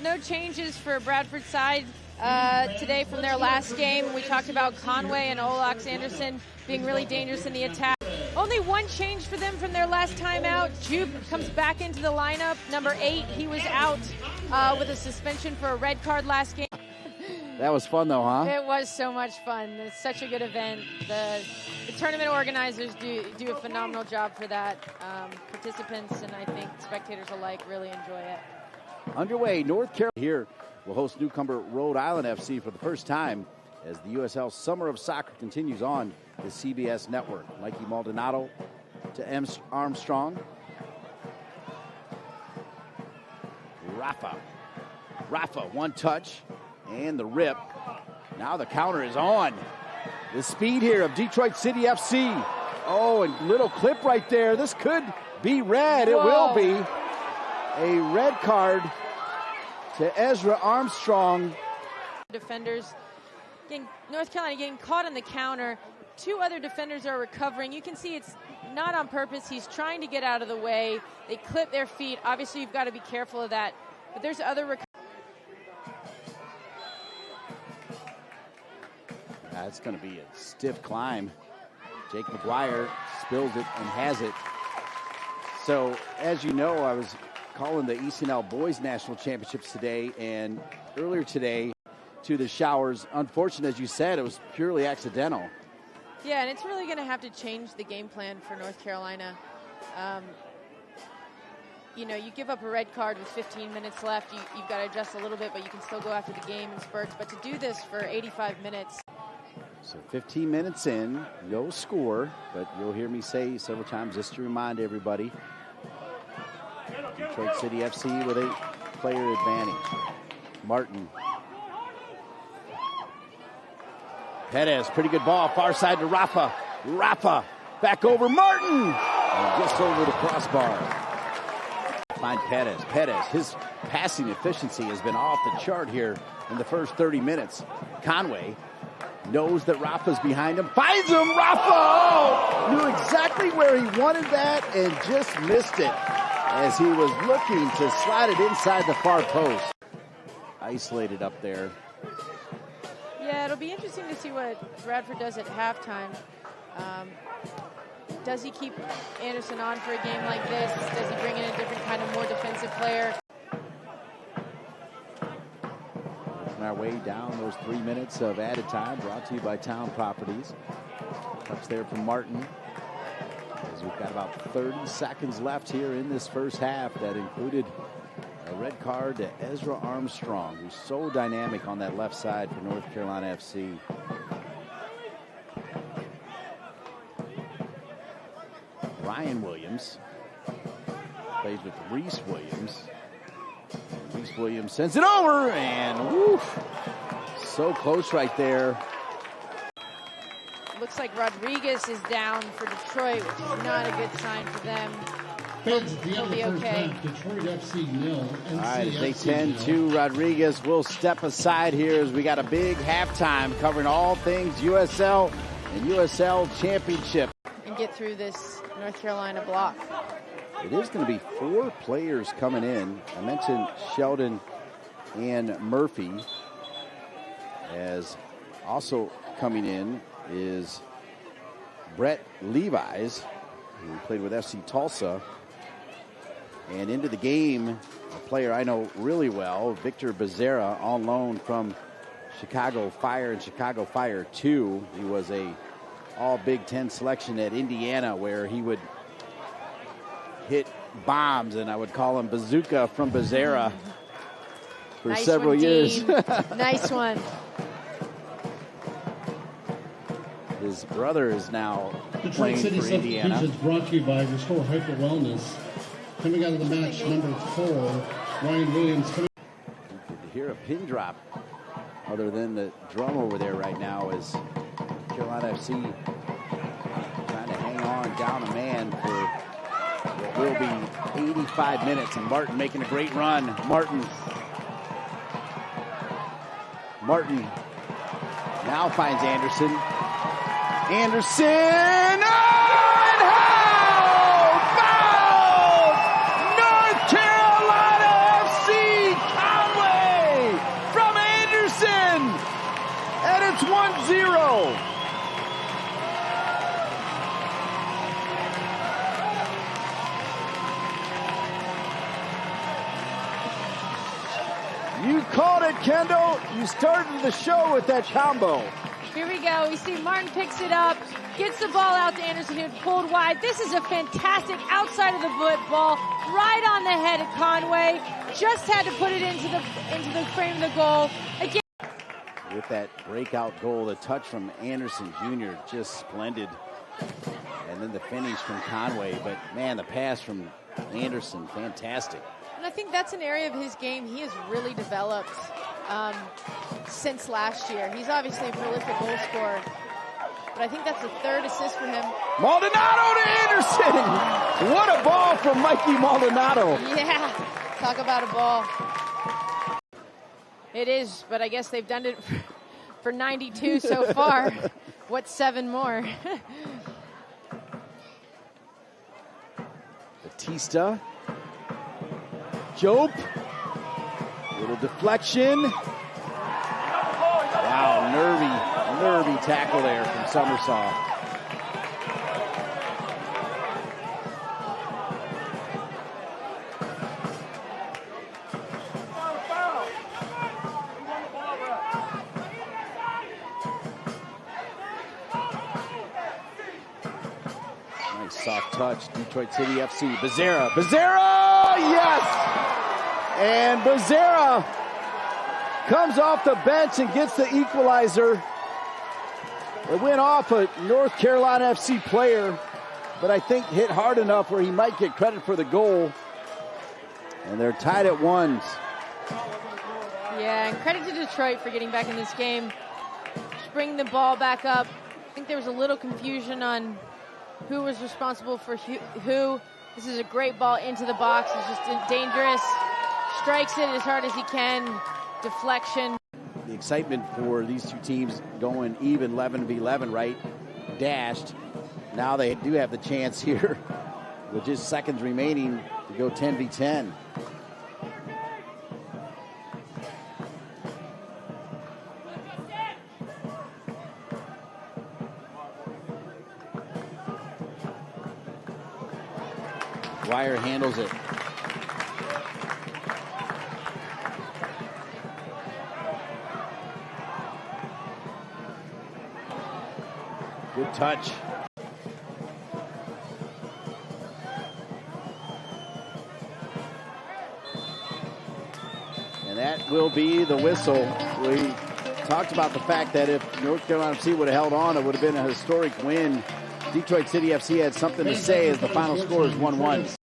No changes for Bradford's side today from their last game. We talked about Conway and Olax Anderson being really dangerous in the attack. Only one change for them from their last time out. Juke comes back into the lineup. Number 8, he was out with a suspension for a red card last game. That was fun, though, huh? It was so much fun. It's such a good event. The tournament organizers do a phenomenal job for that. Participants and I think spectators alike really enjoy it. Underway, North Carolina here will host newcomer Rhode Island FC for the first time as the USL Summer of Soccer continues on the CBS network. Mikey Maldonado to Armstrong. Rafa, one touch. And the rip. Now the counter is on. The speed here of Detroit City FC. Oh, and little clip right there. This could be red. Whoa. It will be. A red card to Ezra Armstrong. Defenders, North Carolina getting caught on the counter. 2 other defenders are recovering. You can see it's not on purpose. He's trying to get out of the way. They clip their feet. Obviously, you've got to be careful of that. But there's other It's going to be a stiff climb. Jake McGuire spills it and has it. So, as you know, I was calling the ECNL Boys National Championships today, and earlier today to the showers. Unfortunately, as you said, it was purely accidental. Yeah, and it's really going to have to change the game plan for North Carolina. You know, you give up a red card with 15 minutes left. You've got to adjust a little bit, but you can still go after the game in spurts. But to do this for 85 minutes. So 15 minutes in, no score, but you'll hear me say several times just to remind everybody. Detroit City FC with a player advantage. Martin. Perez, pretty good ball, far side to Rafa. Rafa, back over Martin. And just over the crossbar. Find Perez. Perez, his passing efficiency has been off the chart here in the first 30 minutes. Conway knows that Rafa's behind him. Finds him, Rafa! Oh, knew exactly where he wanted that and just missed it as he was looking to slide it inside the far post. Isolated up there. Yeah, it'll be interesting to see what Bradford does at halftime. Does he keep Anderson on for a game like this? Does he bring in a different kind of more defensive player? On our way down those 3 minutes of added time, brought to you by Town Properties. Touch there from Martin. As we've got about 30 seconds left here in this first half. That included a red card to Ezra Armstrong, who's so dynamic on that left side for North Carolina FC. Ryan Williams plays with Reese Williams. Reese Williams sends it over, and woof, so close right there. Looks like Rodriguez is down for Detroit, which is not a good sign for them. He'll be okay. Detroit FC 0. All right, as they tend to, Rodriguez will step aside here as we got a big halftime covering all things USL and USL Championship. And get through this North Carolina block. It is going to be 4 players coming in. I mentioned Sheldon and Murphy. As also coming in is Brett Levi's, who played with FC Tulsa. And into the game, a player I know really well, Victor Bezerra, on loan from Chicago Fire and Chicago Fire 2. He was a all Big Ten selection at Indiana, where he would hit bombs, and I would call him Bazooka from Bezerra for nice several one, years. Nice one. His brother is now Detroit playing City for Indiana. Substitutions brought to you by Restore Hyper Wellness. Coming out of the match, number 4, Ryan Williams. You could hear a pin drop other than the drum over there right now as Carolina FC trying to hang on down a man for what will be 85 minutes. And Martin making a great run. Martin now finds Anderson. Anderson! Oh, and how about North Carolina FC Conway! 0. You called it, Kendall. You started the show with that combo. Here we go. We see Martin picks it up, gets the ball out to Anderson, who pulled wide. This is a fantastic outside of the foot ball, right on the head of Conway. Just had to put it into the frame of the goal. Again, with that breakout goal, the touch from Anderson Jr., just splendid. And then the finish from Conway. But, man, the pass from Anderson, fantastic. and I think that's an area of his game he has really developed since last year. He's obviously a prolific goal scorer, but I think that's the third assist for him. Maldonado to Anderson! What a ball from Mikey Maldonado. Yeah, talk about a ball. It is, but I guess they've done it for 92 so far. What's 7 more? Batista. Jope. Little deflection. Wow, nervy tackle there from Summersaw. Nice soft touch, Detroit City FC. Bezerra, yes! And Bezerra comes off the bench and gets the equalizer. It went off a North Carolina FC player, but I think hit hard enough where he might get credit for the goal. And they're tied at 1. Yeah, and credit to Detroit for getting back in this game. Just bringing the ball back up. I think there was a little confusion on who was responsible for who. This is a great ball into the box. It's just dangerous. Strikes it as hard as he can. Deflection. The excitement for these two teams going even 11v11, right? Dashed. Now they do have the chance here with just seconds remaining to go 10v10. Dwyer handles it. Good touch. And that will be the whistle. We talked about the fact that if North Carolina FC would have held on, it would have been a historic win. Detroit City FC had something to say as the final score is 1-1.